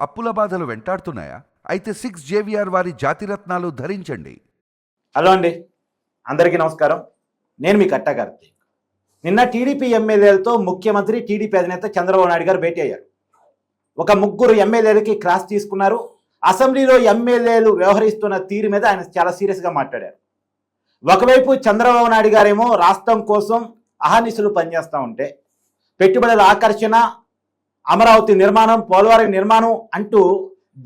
అప్పుల బాధలు వెంటాడుతున్నాయా? అయితే 6 JVR వారి జాతిరత్నాలు ధరించండి. హలో అండి, అందరికీ నమస్కారం. నేను మీ కట్టా కార్తీక్. నిన్న టీడీపీ ఎమ్మెల్యేలతో ముఖ్యమంత్రి టీడీపీ అధినేత చంద్రబాబు నాయుడు గారు భేటీ అయ్యారు. ఒక ముగ్గురు ఎమ్మెల్యేలకి క్లాస్ తీసుకున్నారు. అసెంబ్లీలో ఎమ్మెల్యేలు వ్యవహరిస్తున్న తీరు మీద ఆయన చాలా సీరియస్గా మాట్లాడారు. ఒకవైపు చంద్రబాబు నాయుడు గారేమో రాష్ట్రం కోసం అహర్నిశలు పనిచేస్తూ ఉంటే పెట్టుబడుల ఆకర్షణ, అమరావతి నిర్మాణం, పోలవరం నిర్మాణం అంటూ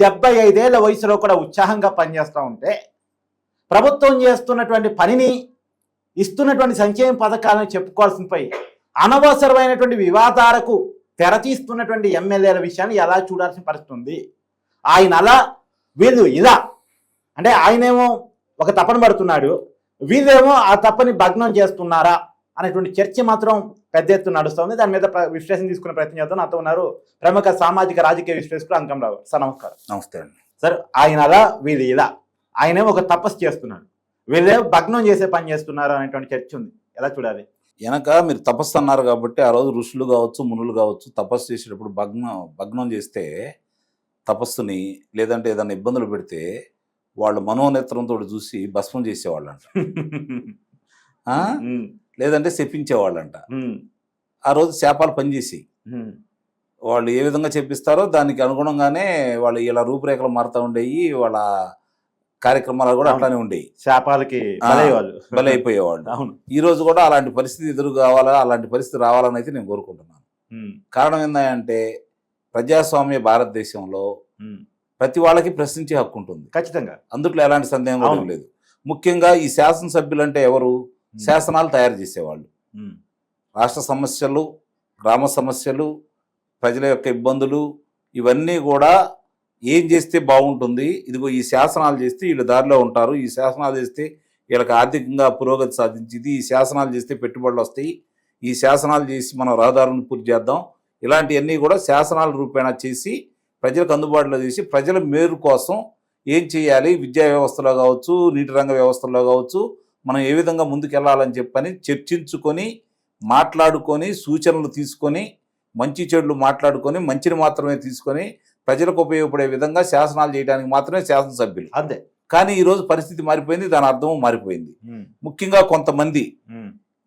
75 ఏళ్ల వయసులో కూడా ఉత్సాహంగా పనిచేస్తూ ఉంటే ప్రభుత్వం చేస్తున్నటువంటి పనిని, ఇస్తున్నటువంటి సంక్షేమ పథకాలను చెప్పుకోవాల్సినపై అనవసరమైనటువంటి వివాదాలకు తెరతీస్తున్నటువంటి ఎమ్మెల్యేల విషయాన్ని ఎలా చూడాల్సిన పరిస్థితి ఉంది. ఆయన అలా, వీళ్ళు ఇలా, అంటే ఆయనేమో ఒక తపన పడుతున్నాడు, వీళ్ళేమో ఆ తప్పని భగ్నం చేస్తున్నారా అనేటువంటి చర్చ మాత్రం పెద్ద ఎత్తున నడుస్తుంది. దాని మీద విశ్లేషణ తీసుకునే ప్రయత్నం చేద్దాం. నాతో ఉన్నారు ప్రముఖ సామాజిక రాజకీయ విశ్లేషకుడు అంకంరావు. సార్ నమస్కారం. నమస్తే అండి. సార్, ఆయన అలా, వీళ్ళు ఇలా, ఆయనేమో ఒక తపస్సు చేస్తున్నాడు, వీళ్ళేమో భగ్నం చేసే పని చేస్తున్నారు అనేటువంటి చర్చ ఉంది. ఎలా చూడాలి? వెనక మీరు తపస్సు అన్నారు కాబట్టి ఆ రోజు ఋషులు కావచ్చు, మునులు కావచ్చు, తపస్సు చేసేటప్పుడు భగ్నం చేస్తే తపస్సుని, లేదంటే ఏదైనా ఇబ్బందులు పెడితే వాళ్ళు మనోనేత్రంతో చూసి భస్మం చేసేవాళ్ళంట, లేదంటే శపించేవాళ్ళంట. ఆ రోజు శాపాలు పనిచేసి వాళ్ళు ఏ విధంగా చెప్పిస్తారో దానికి అనుగుణంగానే వాళ్ళు ఇలా రూపురేఖలు మారుతూ ఉండేవి, వాళ్ళ కార్యక్రమాలు కూడా అట్లానే ఉండేవి. శాపాలకి బలైపోయేవాళ్ళు. అవును, ఈ రోజు కూడా అలాంటి పరిస్థితి ఎదురు కావాలా, అలాంటి పరిస్థితి రావాలని అయితే నేను కోరుకుంటున్నాను. కారణం ఏంటంటే ప్రజాస్వామ్య భారతదేశంలో ప్రతి వాళ్ళకి ప్రశ్నించే హక్కు ఉంటుంది, ఖచ్చితంగా. అందుట్లో ఎలాంటి సందేహం కూడా లేదు. ముఖ్యంగా ఈ శాసనసభ్యులు అంటే ఎవరు? శాసనాలు తయారు చేసేవాళ్ళు. రాష్ట్ర సమస్యలు, గ్రామ సమస్యలు, ప్రజల యొక్క ఇబ్బందులు, ఇవన్నీ కూడా ఏం చేస్తే బాగుంటుంది, ఇదిగో ఈ శాసనాలు చేస్తే వీళ్ళు దారిలో ఉంటారు, ఈ శాసనాలు చేస్తే వీళ్ళకి ఆర్థికంగా పురోగతి సాధించింది, ఈ శాసనాలు చేస్తే పెట్టుబడులు వస్తాయి, ఈ శాసనాలు చేసి మనం రహదారులను పూర్తి చేద్దాం, ఇలాంటివన్నీ కూడా శాసనాల రూపేణా చేసి ప్రజలకు అందుబాటులో చేసి ప్రజల మేలు కోసం ఏం చేయాలి, విద్యా వ్యవస్థలో కావచ్చు, నీటి రంగ వ్యవస్థలో కావచ్చు, మనం ఏ విధంగా ముందుకెళ్లాలని చెప్పని చర్చించుకొని, మాట్లాడుకొని, సూచనలు తీసుకొని, మంచి చెడులు మాట్లాడుకొని, మంచిని మాత్రమే తీసుకొని ప్రజలకు ఉపయోగపడే విధంగా శాసనాలు చేయడానికి మాత్రమే శాసనసభ్యులు. అంతే. కానీ ఈరోజు పరిస్థితి మారిపోయింది, దాని అర్థం మారిపోయింది. ముఖ్యంగా కొంతమంది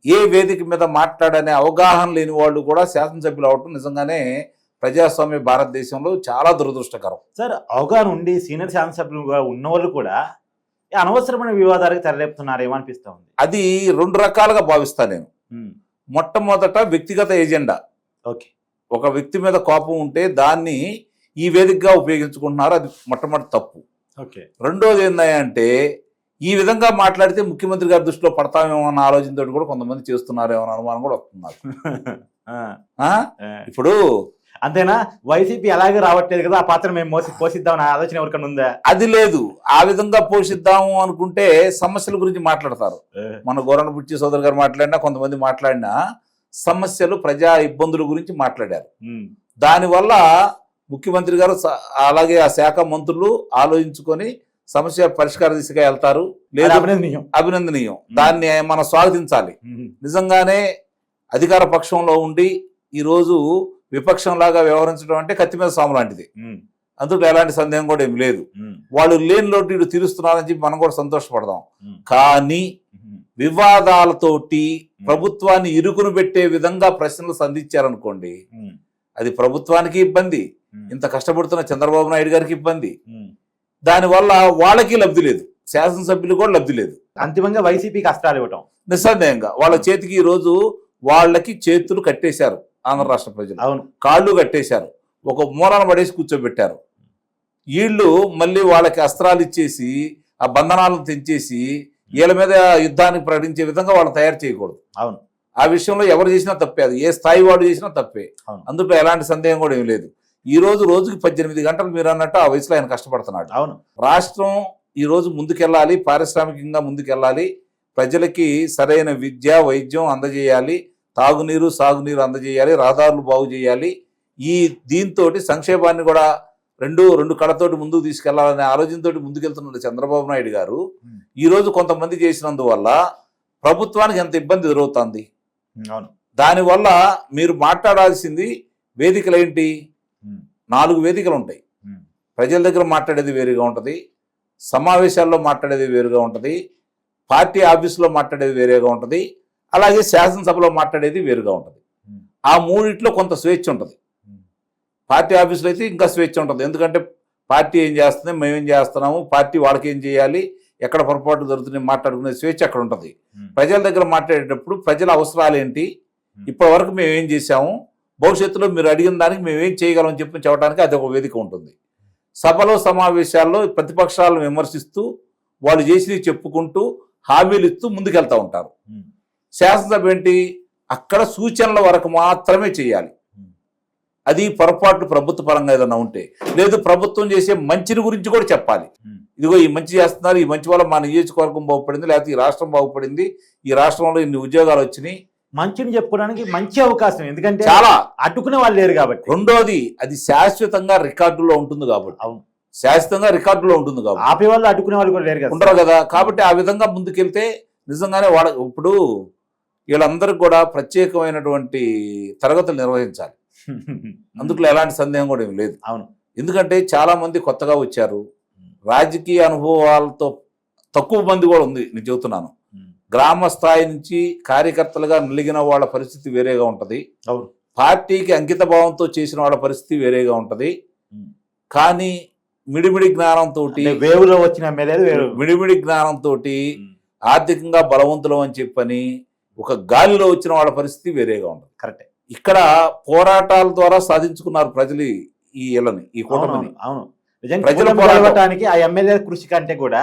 ఏ వేదిక మీద మాట్లాడనే అవగాహన లేని వాళ్ళు కూడా శాసనసభ్యులు అవటం నిజంగానే ప్రజాస్వామ్య భారతదేశంలో చాలా దురదృష్టకరం. సార్, అవగాహన ఉండి సీనియర్ శాసనసభ్యులుగా ఉన్నవాళ్ళు కూడా అనవసరమైన వివాదాలకు తెరలేపుతున్నారేమో అనిపిస్తూ ఉంది. అది 2 రకాలుగా భావిస్తాను నేను. మొట్టమొదట వ్యక్తిగత ఎజెండా. ఓకే, ఒక వ్యక్తి మీద కోపం ఉంటే దాన్ని ఈ వేదికగా ఉపయోగించుకుంటున్నారు, అది మొట్టమొదటి తప్పు. ఓకే. రెండోది ఏంటంటే ఈ విధంగా మాట్లాడితే ముఖ్యమంత్రి గారి దృష్టిలో పడతామేమో అన్న ఆలోచనతో కూడా కొంతమంది చేస్తున్నారేమో అన్న అనుమానం కూడా వస్తున్నారు. ఇప్పుడు అంతేనా? వైసీపీ అలాగే రావట్లేదు కదా, ఆ పాత్ర మేము పోషిద్దామని ఆలోచన ఎవరికైనా ఉందా? అది లేదు. ఆ విధంగా పోషిద్దాము అనుకుంటే సమస్యల గురించి మాట్లాడతారు. మన గోరణ బుచ్చి సోదరు గారు మాట్లాడినా, కొంతమంది మాట్లాడినా సమస్యలు, ప్రజా ఇబ్బందుల గురించి మాట్లాడారు. దానివల్ల ముఖ్యమంత్రి గారు అలాగే ఆ శాఖ మంత్రులు ఆలోచించుకొని సమస్య పరిష్కార దిశగా వెళ్తారు. లేదా అభినందనీయం, దాన్ని మనం స్వాగతించాలి. నిజంగానే అధికార పక్షంలో ఉండి ఈరోజు విపక్షంలాగా వ్యవహరించడం అంటే కత్తి మీద సాము లాంటిది, అందులో ఎలాంటి సందేహం కూడా ఏమి లేదు. వాళ్ళు లేని లోటు వీళ్ళు తీరుస్తున్నారని చెప్పి మనం కూడా సంతోషపడదాం. కానీ వివాదాలతోటి ప్రభుత్వాన్ని ఇరుకును పెట్టే విధంగా ప్రశ్నలు సంధించారనుకోండి, అది ప్రభుత్వానికి ఇబ్బంది, ఇంత కష్టపడుతున్న చంద్రబాబు నాయుడు గారికి ఇబ్బంది. దానివల్ల వాళ్ళకి లబ్ధి లేదు, శాసనసభ్యులు కూడా లబ్ధి లేదు. అంతిమంగా వైసీపీకి అస్త్రాలు ఇవ్వటం. నిస్సందేహంగా వాళ్ళ చేతికి ఈరోజు వాళ్ళకి చేతులు కట్టేశారు ఆంధ్ర రాష్ట్ర ప్రజలు. అవును, కాళ్ళు కట్టేశారు, ఒక మూలాన పడేసి కూర్చోబెట్టారు. వీళ్ళు మళ్ళీ వాళ్ళకి అస్త్రాలు ఇచ్చేసి ఆ బంధనాలను తెంచేసి వీళ్ళ మీద యుద్ధానికి ప్రకటించే విధంగా వాళ్ళు తయారు చేయకూడదు. అవును, ఆ విషయంలో ఎవరు చేసినా తప్పే, అది ఏ స్థాయి వాడు చేసినా తప్పే, అందులో ఎలాంటి సందేహం కూడా ఏం లేదు. ఈ రోజు రోజుకి 18 గంటలు మీరు అన్నట్టు ఆ వయసులో ఆయన కష్టపడుతున్నాడు. అవును, రాష్ట్రం ఈ రోజు ముందుకెళ్ళాలి, పారిశ్రామికంగా ముందుకెళ్ళాలి, ప్రజలకి సరైన విద్య, వైద్యం అందజేయాలి, తాగునీరు, సాగునీరు అందజేయాలి, రహదారులు బాగు చేయాలి. ఈ దీంతో సంక్షేమాన్ని కూడా రెండు కళతోటి ముందుకు తీసుకెళ్లాలనే ఆలోచనతో ముందుకెళ్తున్న చంద్రబాబు నాయుడు గారు ఈరోజు కొంతమంది చేసినందువల్ల ప్రభుత్వానికి ఎంత ఇబ్బంది ఎదురవుతుంది. దానివల్ల మీరు మాట్లాడాల్సింది వేదికలు ఏంటి? 4 వేదికలు ఉంటాయి. ప్రజల దగ్గర మాట్లాడేది వేరుగా ఉంటుంది, సమావేశాల్లో మాట్లాడేది వేరుగా ఉంటుంది, పార్టీ ఆఫీసులో మాట్లాడేది వేరేగా ఉంటుంది, అలాగే శాసనసభలో మాట్లాడేది వేరుగా ఉంటుంది. ఆ మూడిట్లో కొంత స్వేచ్ఛ ఉంటుంది. పార్టీ ఆఫీసులో అయితే ఇంకా స్వేచ్ఛ ఉంటుంది. ఎందుకంటే పార్టీ ఏం చేస్తుంది, మేమేం చేస్తున్నాము, పార్టీ వాళ్ళకి ఏం చేయాలి, ఎక్కడ పొరపాటు జరుగుతుంది మాట్లాడుకునే స్వేచ్ఛ అక్కడ ఉంటుంది. ప్రజల దగ్గర మాట్లాడేటప్పుడు ప్రజల అవసరాలు ఏంటి, ఇప్పటి వరకు మేము ఏం చేశాము, భవిష్యత్తులో మీరు అడిగిన దానికి మేము ఏం చేయగలం చెప్పి చెప్పడానికి అది ఒక వేదిక ఉంటుంది. సభలో సమావేశాల్లో ప్రతిపక్షాలను విమర్శిస్తూ వాళ్ళు చేసినవి చెప్పుకుంటూ హామీలు ఇస్తూ ముందుకెళ్తూ ఉంటారు. శాసనసభ ఏంటి, అక్కడ సూచనల వరకు మాత్రమే చేయాలి. అది పొరపాటు ప్రభుత్వ పరంగా ఏదైనా ఉంటే, లేదు ప్రభుత్వం చేసే మంచిని గురించి కూడా చెప్పాలి. ఇదిగో ఈ మంచి చేస్తున్నారు, ఈ మంచి వల్ల మా నియోజకవర్గం బాగుపడింది, లేకపోతే ఈ రాష్ట్రం బాగుపడింది, ఈ రాష్ట్రంలో ఇన్ని ఉద్యోగాలు వచ్చినాయి, మంచిని చెప్పుకోవడానికి మంచి అవకాశం. ఎందుకంటే చాలా అడ్డుకునే వాళ్ళు లేరు కాబట్టి. రెండోది, అది శాశ్వతంగా రికార్డులో ఉంటుంది కాబట్టి. అవును, శాశ్వతంగా రికార్డులో ఉంటుంది కాబట్టి ఆపే వాళ్ళు అడ్డుకునే వాళ్ళు కూడా లేరు కదా, ఉండరు కదా. కాబట్టి ఆ విధంగా ముందుకెళ్తే నిజంగానే ఇప్పుడు వీళ్ళందరికీ కూడా ప్రత్యేకమైనటువంటి తరగతులు నిర్వహించాలి. అందులో ఎలాంటి సందేహం కూడా ఏమి లేదు. అవును, ఎందుకంటే చాలా మంది కొత్తగా వచ్చారు, రాజకీయ అనుభవాలతో తక్కువ మంది కూడా ఉంది. నేను చెబుతున్నాను, గ్రామ స్థాయి నుంచి కార్యకర్తలుగా నిలిగిన వాళ్ళ పరిస్థితి వేరేగా ఉంటుంది, అవును, పార్టీకి అంకిత భావంతో చేసిన వాళ్ళ పరిస్థితి వేరేగా ఉంటుంది. కానీ మిడిమిడి జ్ఞానంతో, వేవులో వచ్చిన ఎమ్మెల్యేలు వేరు, మిడిమిడి జ్ఞానంతో ఆర్థికంగా బలవంతులం అని చెప్పని ఒక గాలిలో వచ్చిన వాళ్ళ పరిస్థితి వేరేగా ఉంటుంది. కరెక్టే. ఇక్కడ పోరాటాల ద్వారా సాధించుకున్నారు ప్రజలు ఈ కూటమిని. అవును, నిజంగా ప్రజలు పోరాటానికి ఆ ఎమ్మెల్యే కృషి కంటే కూడా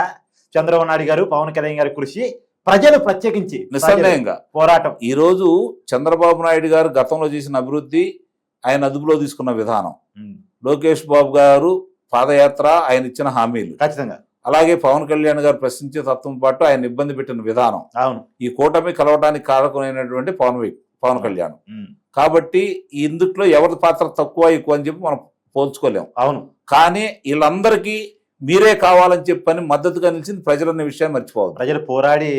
చంద్రబాబు నాయుడు గారు, పవన్ కళ్యాణ్ గారి కృషి, ప్రజలు ప్రత్యేకించి నిస్సందేహంగా పోరాటం. ఈ రోజు చంద్రబాబు నాయుడు గారు గతంలో చేసిన అభివృద్ధి, ఆయన అదుపులో తీసుకున్న విధానం, లోకేష్ బాబు గారు పాదయాత్ర, ఆయన ఇచ్చిన హామీలు, ఖచ్చితంగా, అలాగే అలాగే పవన్ కళ్యాణ్ గారు ప్రశ్నించే తత్వం పాటు ఆయన ఇబ్బంది పెట్టిన విధానం, అవును, ఈ కూటమి కలవడానికి కారకులైనటువంటి పవన్ కళ్యాణ్. కాబట్టి ఇందుట్లో ఎవరి పాత్ర తక్కువ ఎక్కువ అని చెప్పి మనం పోల్చుకోలేము. అవును, కానీ వీళ్ళందరికీ మీరే కావాలని చెప్పని మద్దతుగా నిలిచింది ప్రజలన్న విషయాన్ని మర్చిపోవద్దు. ప్రజలు పోరాడి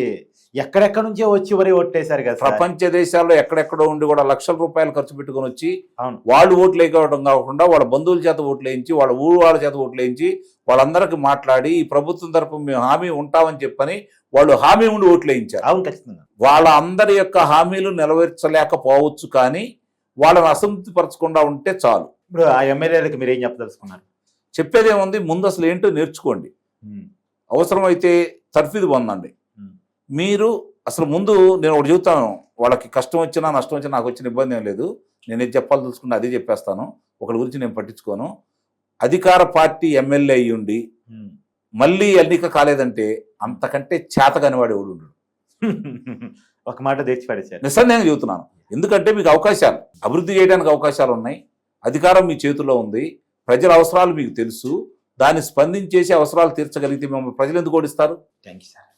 ఎక్కడెక్కడ నుంచో వచ్చి వరి ఓట్లేశారు కదా. ప్రపంచ దేశాల్లో ఎక్కడెక్కడో ఉండి కూడా లక్షల రూపాయలు ఖర్చు పెట్టుకుని వచ్చి అవును, వాళ్ళు ఓట్లు వేయడం కాకుండా వాళ్ళ బంధువుల చేత ఓట్లు వేయించి, వాళ్ళ ఊరు వాళ్ళ చేత ఓట్లు వేయించి, వాళ్ళందరికీ మాట్లాడి ఈ ప్రభుత్వం తరఫున మేము హామీ ఉంటామని చెప్పని వాళ్ళు హామీ ఉండి ఓట్లు వేయించారు. అవును, ఖచ్చితంగా. వాళ్ళ అందరి యొక్క హామీలు నెరవేర్చలేకపోవచ్చు, కానీ వాళ్ళని అసంతృప్తి పరచకుండా ఉంటే చాలు. ఇప్పుడు ఆ ఎమ్మెల్యేలకు మీరు ఏం చెప్పదలుచుకున్నారు? చెప్పేదేముంది, ముందు అసలు ఏంటో నేర్చుకోండి, అవసరమైతే తర్ఫీదు పొందండి. మీరు అసలు ముందు నేను ఒకటి చెబుతాను, వాళ్ళకి కష్టం వచ్చినా నష్టం వచ్చినా నాకు వచ్చిన ఇబ్బంది ఏం లేదు, నేను ఏది చెప్పాలి తెలుసుకున్నా అదే చెప్పేస్తాను, ఒకరి గురించి నేను పట్టించుకోను. అధికార పార్టీ ఎమ్మెల్యే అయ్యుండి మళ్ళీ ఎన్నిక కాలేదంటే అంతకంటే చేతగాని వాడు ఎవడు ఉండడు. ఒక మాట తెచ్చి పడేశారు. నిస్సందేహంగా చెబుతున్నాను. ఎందుకంటే మీకు అవకాశాలు, అభివృద్ధి చేయడానికి అవకాశాలు ఉన్నాయి, అధికారం మీ చేతిలో ఉంది, ప్రజల అవసరాలు మీకు తెలుసు, దాన్ని స్పందించేసి అవసరాలు తీర్చగలిగితే మిమ్మల్ని ప్రజలు ఎందుకు ఓడిస్తారు? Thank you sir.